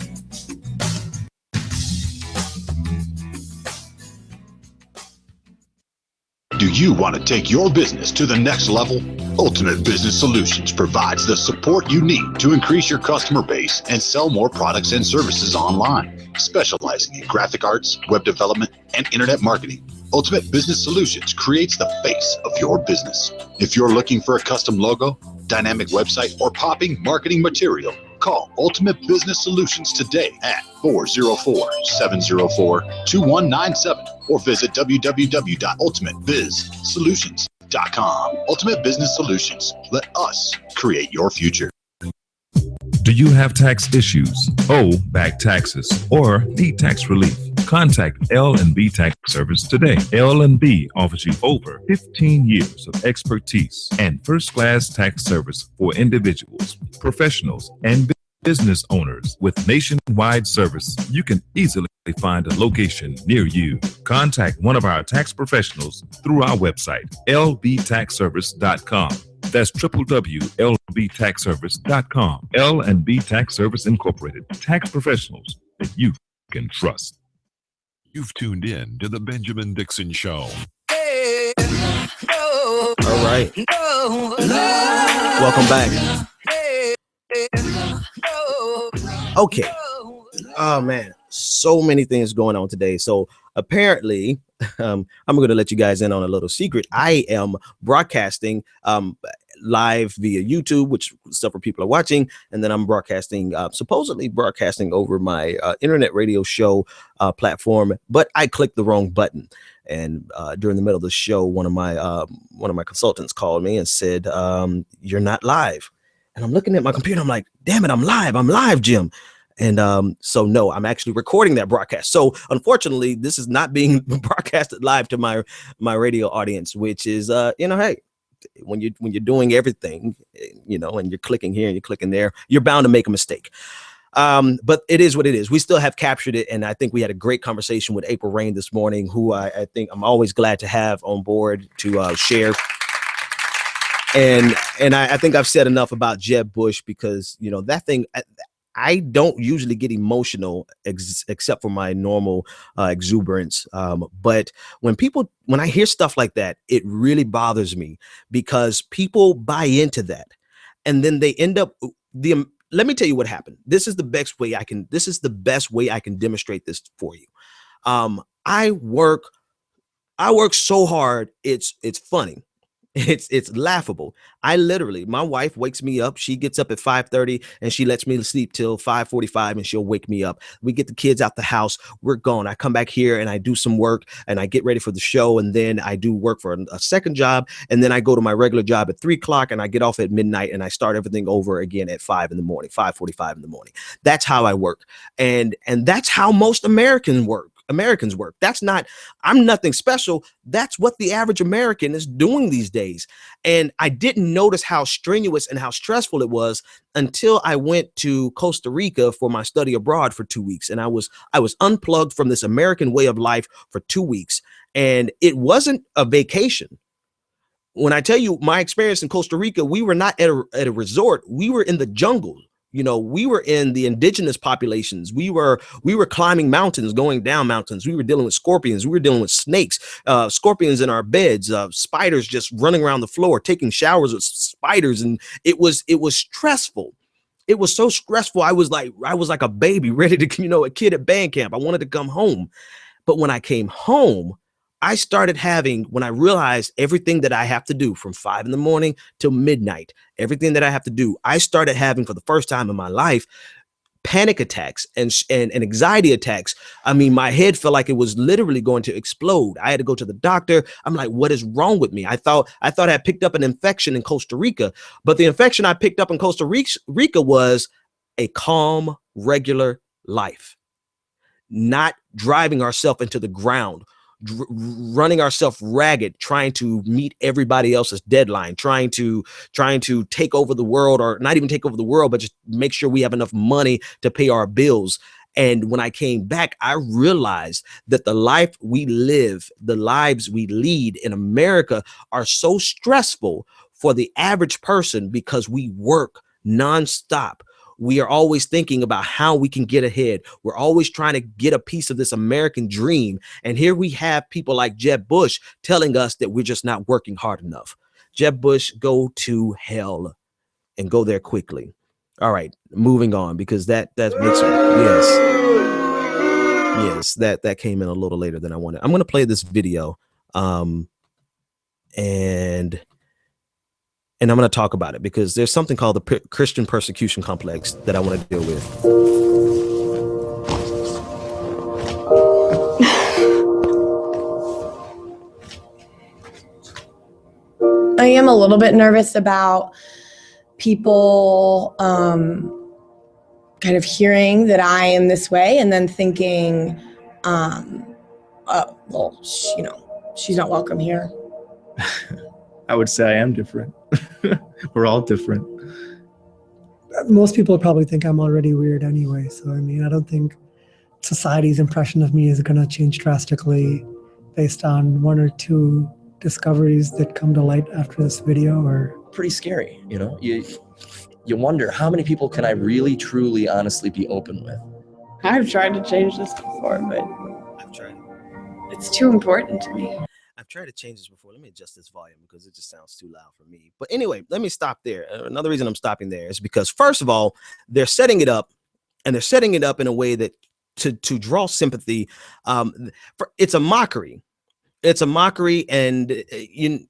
Do you want to take your business to the next level? Ultimate Business Solutions provides the support you need to increase your customer base and sell more products and services online. Specializing in graphic arts, web development, and internet marketing, Ultimate Business Solutions creates the face of your business. If you're looking for a custom logo, dynamic website, or popping marketing material, Call Ultimate Business Solutions today at 404-704-2197 or visit www.ultimatebizsolutions.com. Ultimate Business Solutions. Let us create your future. Do you have tax issues, owe back taxes, or need tax relief? Contact L&B Tax Service today. L&B offers you over 15 years of expertise and first-class tax service for individuals, professionals, and business owners. With nationwide service, you can easily find a location near you. Contact one of our tax professionals through our website, lbtaxservice.com. That's www.lbtaxservice.com. L&B Tax Service Incorporated. Tax professionals that you can trust. You've tuned in to the Benjamin Dixon Show. All right. Welcome back. Okay. Oh man, so many things going on today. So apparently, I'm going to let you guys in on a little secret. I am broadcasting live via YouTube, which several people are watching, and then I'm broadcasting, supposedly broadcasting over my internet radio show platform, but I clicked the wrong button. And during the middle of the show, one of my consultants called me and said, "You're not live." And I'm looking at my computer. I'm like, "Damn it, I'm live. I'm live, Jim." And so no, I'm actually recording that broadcast. So unfortunately, this is not being broadcasted live to my radio audience, which is hey, when you're doing everything, and you're clicking here and you're clicking there, you're bound to make a mistake. But it is what it is. We still have captured it, and I think we had a great conversation with April Rain this morning, who I think I'm always glad to have on board to share. And I think I've said enough about Jeb Bush, because that thing. I don't usually get emotional except for my normal exuberance. But when I hear stuff like that, it really bothers me, because people buy into that, and then they end up let me tell you what happened. This is the best way I can demonstrate this for you. I work so hard. It's funny. It's laughable. My wife wakes me up. She gets up at 5:30 and she lets me sleep till 5:45, and she'll wake me up. We get the kids out the house. We're gone. I come back here and I do some work and I get ready for the show. And then I do work for a second job. And then I go to my regular job at 3 o'clock and I get off at midnight and I start everything over again at 5 in the morning, 5:45 in the morning. That's how I work. And that's how most Americans work. I'm nothing special. That's what the average American is doing these days. And I didn't notice how strenuous and how stressful it was until I went to Costa Rica for my study abroad for 2 weeks. And I was unplugged from this American way of life for 2 weeks. And it wasn't a vacation. When I tell you my experience in Costa Rica, we were not at a resort. We were in the jungle. We were in the indigenous populations. We were climbing mountains, going down mountains. We were dealing with scorpions. We were dealing with snakes, scorpions in our beds, spiders just running around the floor, taking showers with spiders. And it was stressful. It was so stressful. I was like a baby ready to, a kid at band camp. I wanted to come home. But when I came home, when I realized everything that I have to do from 5 in the morning till midnight, everything that I have to do, I started having, for the first time in my life, panic attacks and anxiety attacks. I mean, my head felt like it was literally going to explode. I had to go to the doctor. I'm like, what is wrong with me? I thought I had picked up an infection in Costa Rica, but the infection I picked up in Costa Rica was a calm, regular life, not driving ourselves into the ground, running ourselves ragged, trying to meet everybody else's deadline, trying to take over the world, or not even take over the world, but just make sure we have enough money to pay our bills. And when I came back, I realized that the life we live, the lives we lead in America are so stressful for the average person because we work nonstop. We are always thinking about how we can get ahead. We're always trying to get a piece of this American dream. And here we have people like Jeb Bush telling us that we're just not working hard enough. Jeb Bush, go to hell and go there quickly. All right, moving on, because that makes yes, that came in a little later than I wanted. I'm going to play this video, and and I'm going to talk about it because there's something called the Christian persecution complex that I want to deal with. I am a little bit nervous about people kind of hearing that I am this way and then thinking, oh, well, she's not welcome here. I would say I am different. We're all different. Most people probably think I'm already weird anyway. So, I mean, I don't think society's impression of me is going to change drastically based on one or two discoveries that come to light after this video. Or pretty scary, you know? You wonder, how many people can I really, truly, honestly be open with? I've tried to change this before, but I've tried. It's too important to me. I've tried to change this before. Let me adjust this volume because it just sounds too loud for me. But anyway, let me stop there. Another reason I'm stopping there is because, first of all, they're setting it up, and they're setting it up in a way that to draw sympathy. It's a mockery. It's a mockery, and you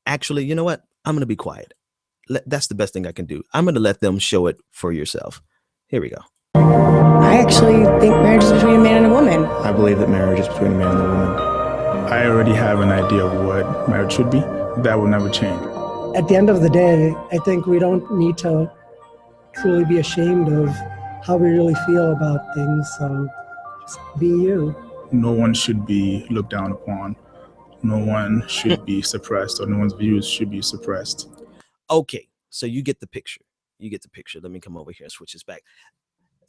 know what? I'm going to be quiet. That's the best thing I can do. I'm going to let them show it for yourself. Here we go. I actually think marriage is between a man and a woman. I believe that marriage is between a man and a woman. I already have an idea of what marriage should be. That will never change. at the end of the day, I think we don't need to truly be ashamed of how we really feel about things. So just be you. No one should be looked down upon. No one should be suppressed, or no one's views should be suppressed. Okay, so you get the picture. You get the picture. Let me come over here and switch this back.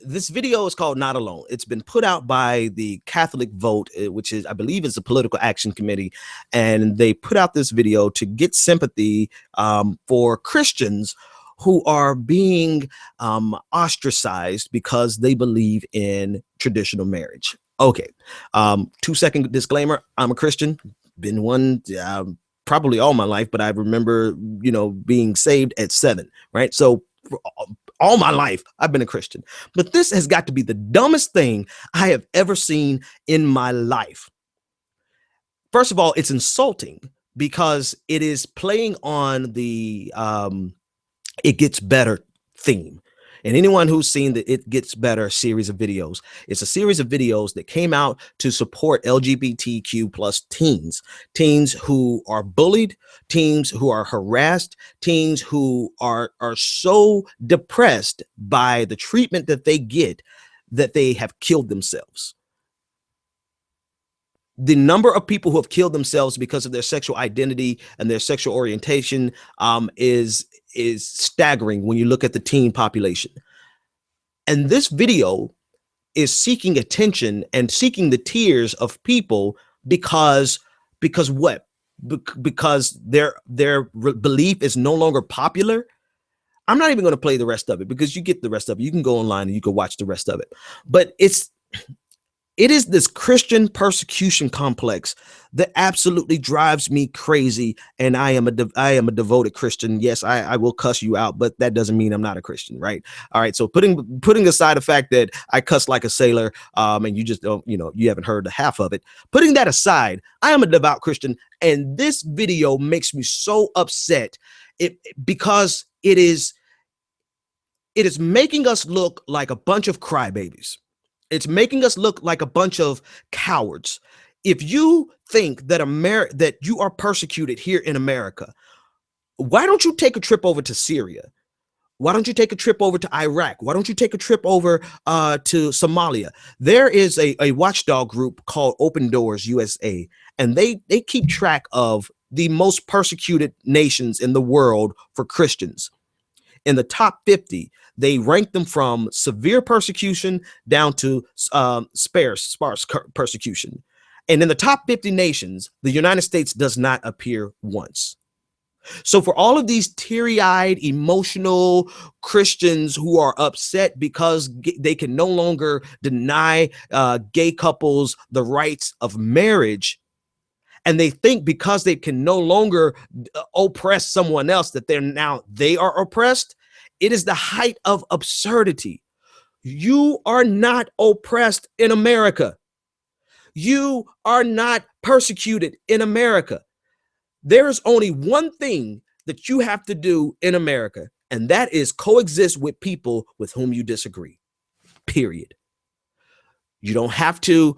This video is called Not Alone. It's been put out by the Catholic Vote, which is, I believe, is a political action committee. And they put out this video to get sympathy for Christians who are being ostracized because they believe in traditional marriage. Okay, 2-second disclaimer. I'm a Christian, been one probably all my life, but I remember, being saved at 7, right? So all my life, I've been a Christian. But this has got to be the dumbest thing I have ever seen in my life. First of all, it's insulting because it is playing on the It Gets Better theme. And anyone who's seen the It Gets Better series of videos, it's a series of videos that came out to support LGBTQ plus teens who are bullied, teens who are harassed, teens who are so depressed by the treatment that they get that they have killed themselves. The number of people who have killed themselves because of their sexual identity and their sexual orientation is staggering when you look at the teen population. And this video is seeking attention and seeking the tears of people because what? Because their belief is no longer popular. I'm not even going to play the rest of it because you get the rest of it. You can go online and you can watch the rest of it. But it is this Christian persecution complex that absolutely drives me crazy. And I am a devoted Christian. Yes, I will cuss you out, but that doesn't mean I'm not a Christian, right? All right. So putting aside the fact that I cuss like a sailor, and you just don't, you haven't heard the half of it. Putting that aside, I am a devout Christian, and this video makes me so upset because it is making us look like a bunch of crybabies. It's making us look like a bunch of cowards. If you think that that you are persecuted here in America, why don't you take a trip over to Syria? Why don't you take a trip over to Iraq? Why don't you take a trip over to Somalia? There is a watchdog group called Open Doors USA, and they keep track of the most persecuted nations in the world for Christians. In the top 50, they rank them from severe persecution down to sparse persecution. And in the top 50 nations, the United States does not appear once. So for all of these teary-eyed, emotional Christians who are upset because they can no longer deny gay couples the rights of marriage, and they think because they can no longer oppress someone else that they are oppressed, it is the height of absurdity. You are not oppressed in America. You are not persecuted in America. There is only one thing that you have to do in America, and that is coexist with people with whom you disagree. Period. You don't have to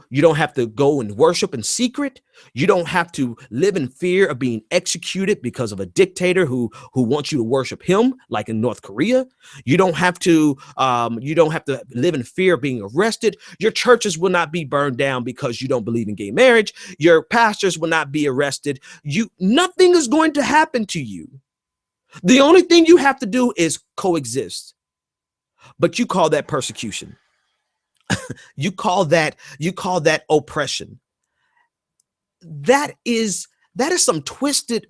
go and worship in secret. You don't have to live in fear of being executed because of a dictator who wants you to worship him, like in North Korea. You don't have to live in fear of being arrested. Your churches will not be burned down because you don't believe in gay marriage. Your pastors will not be arrested. Nothing is going to happen to you. The only thing you have to do is coexist. But you call that persecution. You call that oppression. That is some twisted.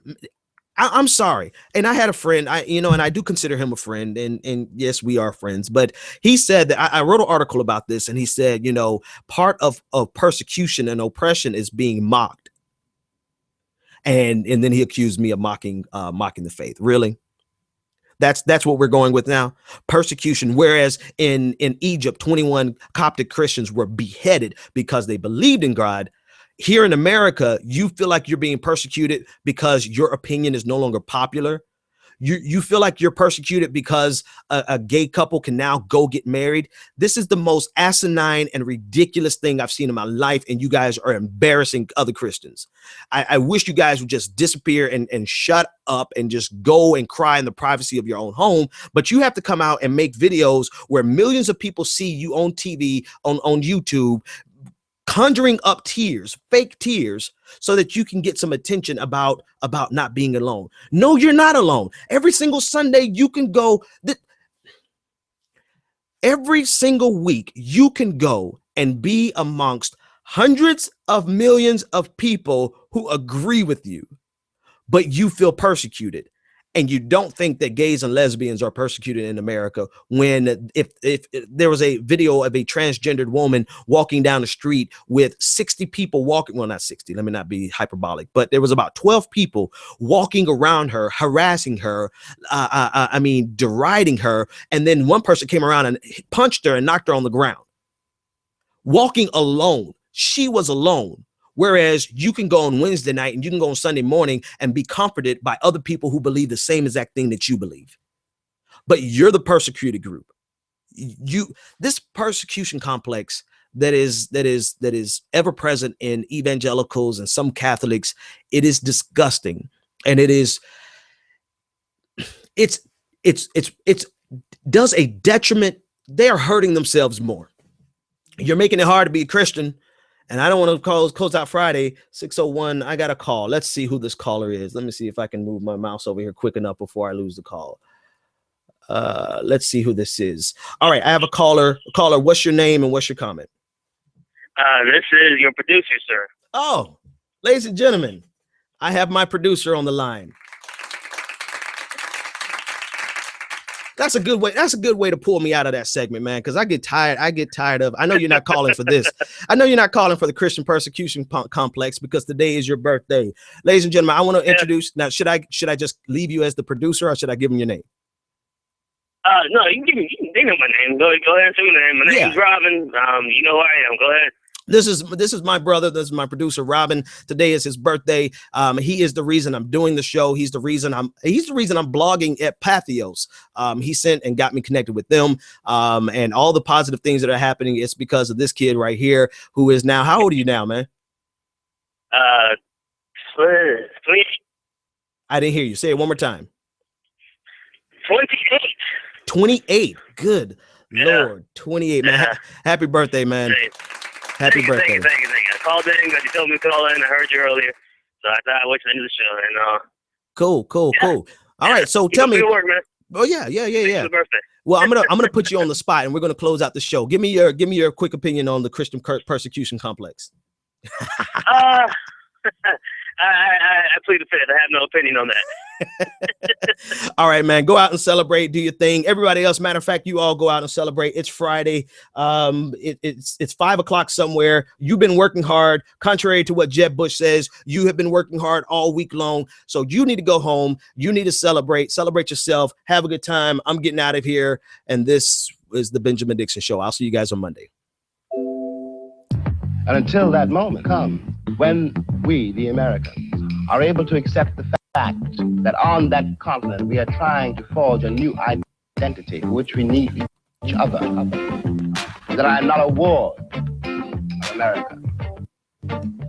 I'm sorry. And I had a friend, and I do consider him a friend, and yes, we are friends, but he said that I wrote an article about this, and he said, part of persecution and oppression is being mocked. And then he accused me of mocking the faith. Really? That's what we're going with now. Persecution. Whereas in Egypt, 21 Coptic Christians were beheaded because they believed in God. Here in America, you feel like you're being persecuted because your opinion is no longer popular. You feel like you're persecuted because a gay couple can now go get married. This is the most asinine and ridiculous thing I've seen in my life, and you guys are embarrassing other Christians. I wish you guys would just disappear and shut up and just go and cry in the privacy of your own home. But you have to come out and make videos where millions of people see you on TV, on YouTube, conjuring up tears, fake tears, so that you can get some attention about not being alone. No, you're not alone. Every single Sunday you can go. Every single week you can go and be amongst hundreds of millions of people who agree with you, but you feel persecuted. And you don't think that gays and lesbians are persecuted in America when if there was a video of a transgendered woman walking down the street with 60 people walking, well, not 60, let me not be hyperbolic, but there was about 12 people walking around her, harassing her, deriding her. And then one person came around and punched her and knocked her on the ground. Walking alone. She was alone. Whereas you can go on Wednesday night and you can go on Sunday morning and be comforted by other people who believe the same exact thing that you believe. But you're the persecuted group. This persecution complex that is ever present in evangelicals and some Catholics, it is disgusting. And it's does a detriment. They are hurting themselves more. You're making it hard to be a Christian. And I don't want to close out Friday, 6:01. I got a call. Let's see who this caller is. Let me see if I can move my mouse over here quick enough before I lose the call. Let's see who this is. All right, I have a caller. Caller, what's your name and what's your comment? This is your producer, sir. Oh, ladies and gentlemen, I have my producer on the line. That's a good way. That's a good way to pull me out of that segment, man. Because I get tired of. I know you're not calling for this. I know you're not calling for the Christian persecution complex because today is your birthday, ladies and gentlemen. I want to introduce. Now, should I just leave you as the producer, or should I give him your name? No, you can give me my name. Go ahead and say your name. My name's Robin. You know who I am. Go ahead. This is my brother. This is my producer, Robin. Today is his birthday. He is the reason I'm doing the show. He's the reason I'm blogging at Pathos. He sent and got me connected with them. And all the positive things that are happening, it's because of this kid right here who is now, how old are you now, man? 28. I didn't hear you. Say it one more time. 28. 28. Good Lord. 28, man. Yeah. Happy birthday, man. Happy birthday. Thank you. I called in because you told me to call in. I heard you earlier. So I thought I watched the end of the show. And Cool. All right. So tell me. Good work, man. Oh yeah. Happy birthday. Well, I'm gonna put you on the spot, and we're gonna close out the show. Give me your quick opinion on the Christian persecution complex. I plead the fifth. I have no opinion on that. All right, man. Go out and celebrate. Do your thing. Everybody else, matter of fact, you all go out and celebrate. It's Friday. It's 5 o'clock somewhere. You've been working hard. Contrary to what Jeb Bush says, you have been working hard all week long. So you need to go home. You need to celebrate. Celebrate yourself. Have a good time. I'm getting out of here. And this is the Benjamin Dixon Show. I'll see you guys on Monday. And until that moment comes when we, the Americans, are able to accept the fact fact that on that continent we are trying to forge a new identity for which we need each other. That I am not a ward of America.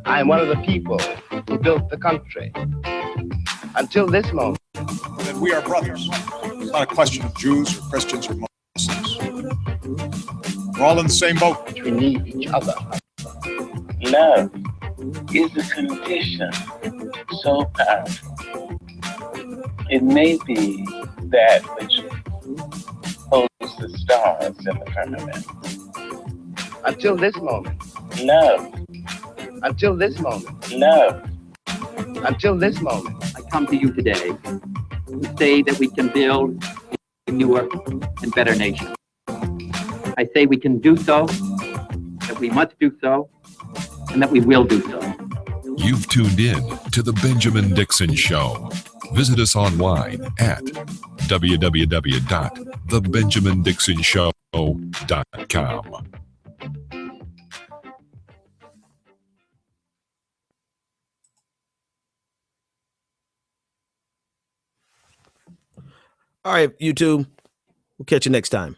I am one of the people who built the country. Until this moment. That we are brothers. It's not a question of Jews or Christians or Muslims. We're all in the same boat. We need each other. Love is a condition so powerful. It may be that which holds the stars in the firmament. Until this moment. Love. Until this moment. Love. Until this moment. I come to you today to say that we can build a newer and better nation. I say we can do so, that we must do so, and that we will do so. You've tuned in to The Benjamin Dixon Show. Visit us online at www.thebenjamindixonshow.com. All right, YouTube. We'll catch you next time.